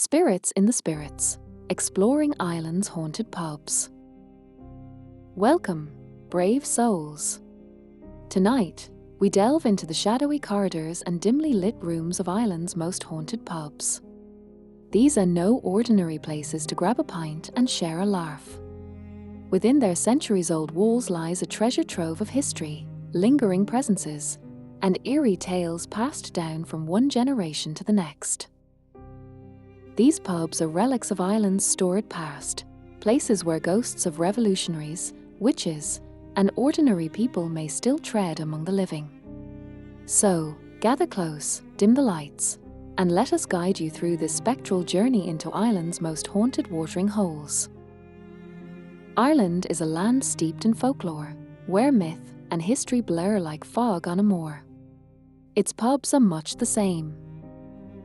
Spirits in the Spirits, exploring Ireland's haunted pubs. Welcome, brave souls. Tonight, we delve into the shadowy corridors and dimly lit rooms of Ireland's most haunted pubs. These are no ordinary places to grab a pint and share a laugh. Within their centuries-old walls lies a treasure trove of history, lingering presences, and eerie tales passed down from one generation to the next. These pubs are relics of Ireland's storied past, places where ghosts of revolutionaries, witches, and ordinary people may still tread among the living. So, gather close, dim the lights, and let us guide you through this spectral journey into Ireland's most haunted watering holes. Ireland is a land steeped in folklore, where myth and history blur like fog on a moor. Its pubs are much the same.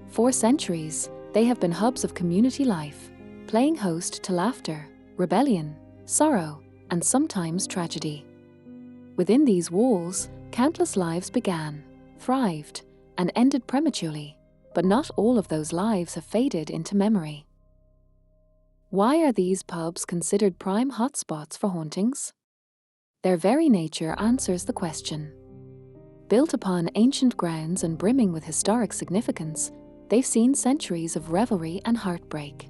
For centuries, they have been hubs of community life, playing host to laughter, rebellion, sorrow, and sometimes tragedy. Within these walls, countless lives began, thrived, and ended prematurely, but not all of those lives have faded into memory. Why are these pubs considered prime hotspots for hauntings? Their very nature answers the question. Built upon ancient grounds and brimming with historic significance, they've seen centuries of revelry and heartbreak.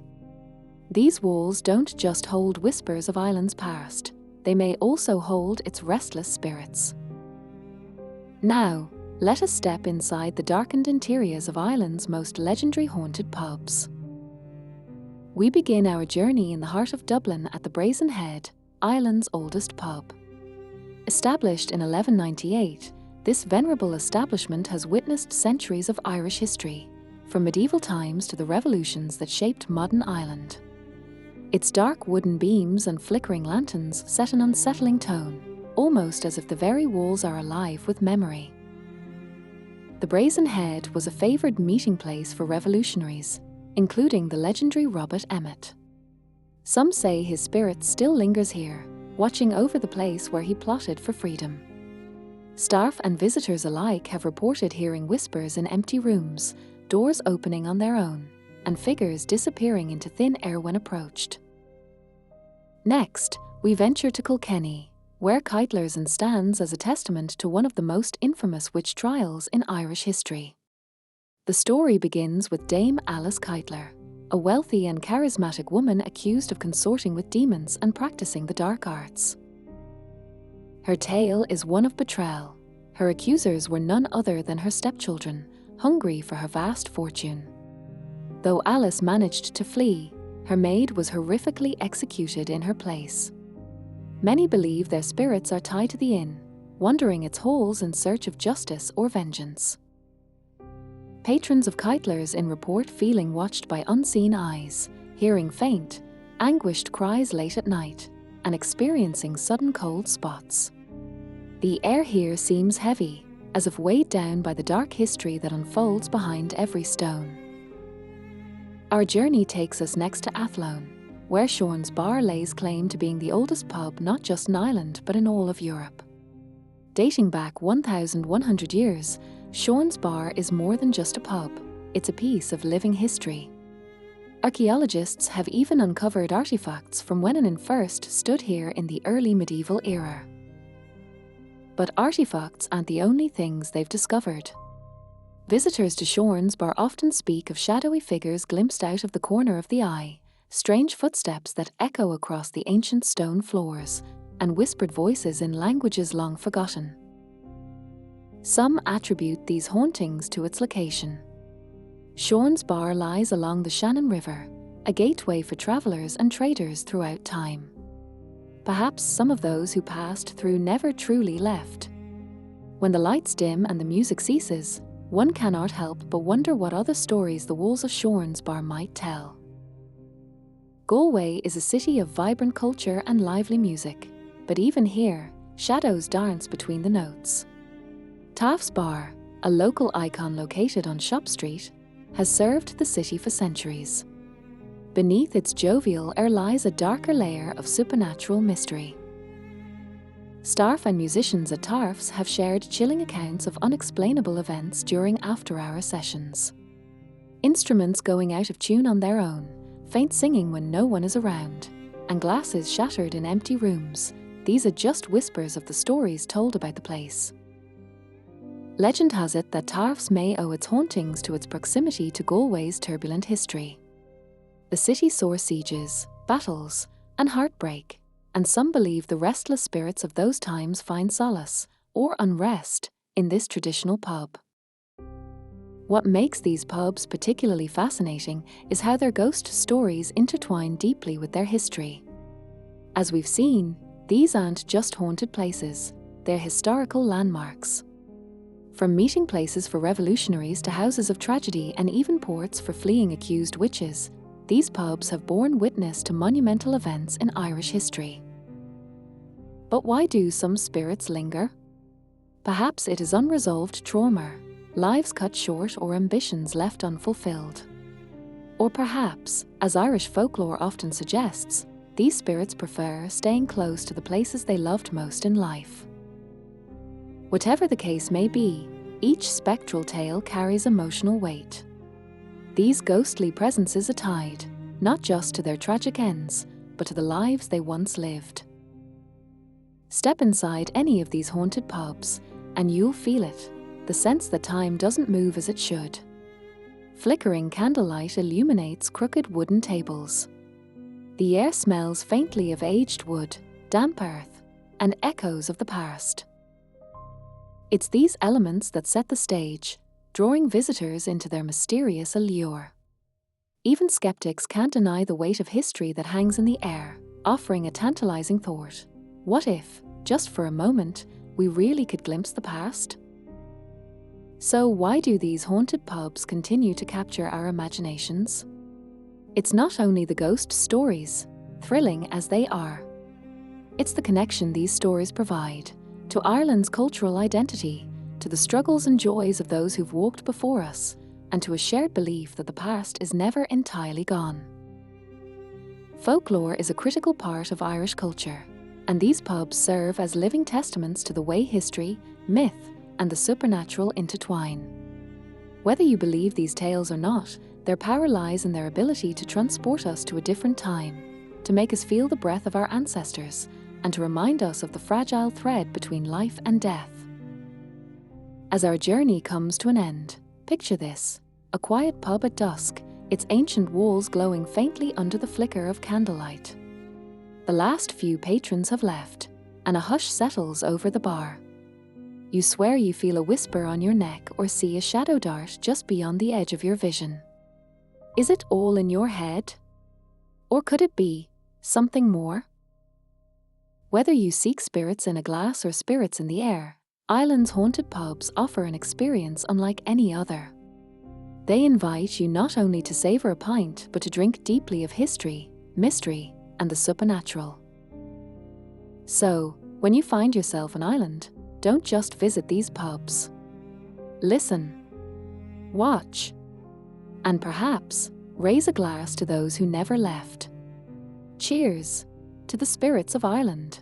These walls don't just hold whispers of Ireland's past, they may also hold its restless spirits. Now, let us step inside the darkened interiors of Ireland's most legendary haunted pubs. We begin our journey in the heart of Dublin at the Brazen Head, Ireland's oldest pub. Established in 1198, this venerable establishment has witnessed centuries of Irish history, from medieval times to the revolutions that shaped modern Ireland. Its dark wooden beams and flickering lanterns set an unsettling tone, almost as if the very walls are alive with memory. The Brazen Head was a favoured meeting place for revolutionaries, including the legendary Robert Emmet. Some say his spirit still lingers here, watching over the place where he plotted for freedom. Staff and visitors alike have reported hearing whispers in empty rooms, doors opening on their own, and figures disappearing into thin air when approached. Next, we venture to Kilkenny, where Keitler's stands as a testament to one of the most infamous witch trials in Irish history. The story begins with Dame Alice Keitler, a wealthy and charismatic woman accused of consorting with demons and practicing the dark arts. Her tale is one of betrayal. Her accusers were none other than her stepchildren, hungry for her vast fortune. Though Alice managed to flee, her maid was horrifically executed in her place. Many believe their spirits are tied to the inn, wandering its halls in search of justice or vengeance. Patrons of Keitler's Inn report feeling watched by unseen eyes, hearing faint, anguished cries late at night, and experiencing sudden cold spots. The air here seems heavy, as if weighed down by the dark history that unfolds behind every stone. Our journey takes us next to Athlone, where Sean's Bar lays claim to being the oldest pub not just in Ireland but in all of Europe. Dating back 1,100 years, Sean's Bar is more than just a pub, it's a piece of living history. Archaeologists have even uncovered artifacts from when an inn first stood here in the early medieval era. But artifacts aren't the only things they've discovered. Visitors to Sean's Bar often speak of shadowy figures glimpsed out of the corner of the eye, strange footsteps that echo across the ancient stone floors, and whispered voices in languages long forgotten. Some attribute these hauntings to its location. Sean's Bar lies along the Shannon River, a gateway for travellers and traders throughout time. Perhaps some of those who passed through never truly left. When the lights dim and the music ceases, one cannot help but wonder what other stories the walls of Sean's Bar might tell. Galway is a city of vibrant culture and lively music, but even here, shadows dance between the notes. Taft's Bar, a local icon located on Shop Street, has served the city for centuries. Beneath its jovial air lies a darker layer of supernatural mystery. Staff and musicians at Tarf's have shared chilling accounts of unexplainable events during after-hour sessions. Instruments going out of tune on their own, faint singing when no one is around, and glasses shattered in empty rooms. These are just whispers of the stories told about the place. Legend has it that Tariffs may owe its hauntings to its proximity to Galway's turbulent history. The city saw sieges, battles, and heartbreak, and some believe the restless spirits of those times find solace, or unrest, in this traditional pub. What makes these pubs particularly fascinating is how their ghost stories intertwine deeply with their history. As we've seen, these aren't just haunted places, they're historical landmarks. From meeting places for revolutionaries to houses of tragedy and even ports for fleeing accused witches, these pubs have borne witness to monumental events in Irish history. But why do some spirits linger? Perhaps it is unresolved trauma, lives cut short, or ambitions left unfulfilled. Or perhaps, as Irish folklore often suggests, these spirits prefer staying close to the places they loved most in life. Whatever the case may be, each spectral tale carries emotional weight. These ghostly presences are tied, not just to their tragic ends, but to the lives they once lived. Step inside any of these haunted pubs, and you'll feel it, the sense that time doesn't move as it should. Flickering candlelight illuminates crooked wooden tables. The air smells faintly of aged wood, damp earth, and echoes of the past. It's these elements that set the stage, drawing visitors into their mysterious allure. Even skeptics can't deny the weight of history that hangs in the air, offering a tantalizing thought. What if, just for a moment, we really could glimpse the past? So why do these haunted pubs continue to capture our imaginations? It's not only the ghost stories, thrilling as they are. It's the connection these stories provide to Ireland's cultural identity, to the struggles and joys of those who've walked before us, and to a shared belief that the past is never entirely gone. Folklore is a critical part of Irish culture, and these pubs serve as living testaments to the way history, myth, and the supernatural intertwine. Whether you believe these tales or not, their power lies in their ability to transport us to a different time, to make us feel the breath of our ancestors, and to remind us of the fragile thread between life and death. As our journey comes to an end, picture this: a quiet pub at dusk, its ancient walls glowing faintly under the flicker of candlelight. The last few patrons have left, and a hush settles over the bar. You swear you feel a whisper on your neck or see a shadow dart just beyond the edge of your vision. Is it all in your head? Or could it be something more? Whether you seek spirits in a glass or spirits in the air, Ireland's haunted pubs offer an experience unlike any other. They invite you not only to savour a pint, but to drink deeply of history, mystery, and the supernatural. So, when you find yourself in Ireland, don't just visit these pubs. Listen, watch, and perhaps raise a glass to those who never left. Cheers to the spirits of Ireland.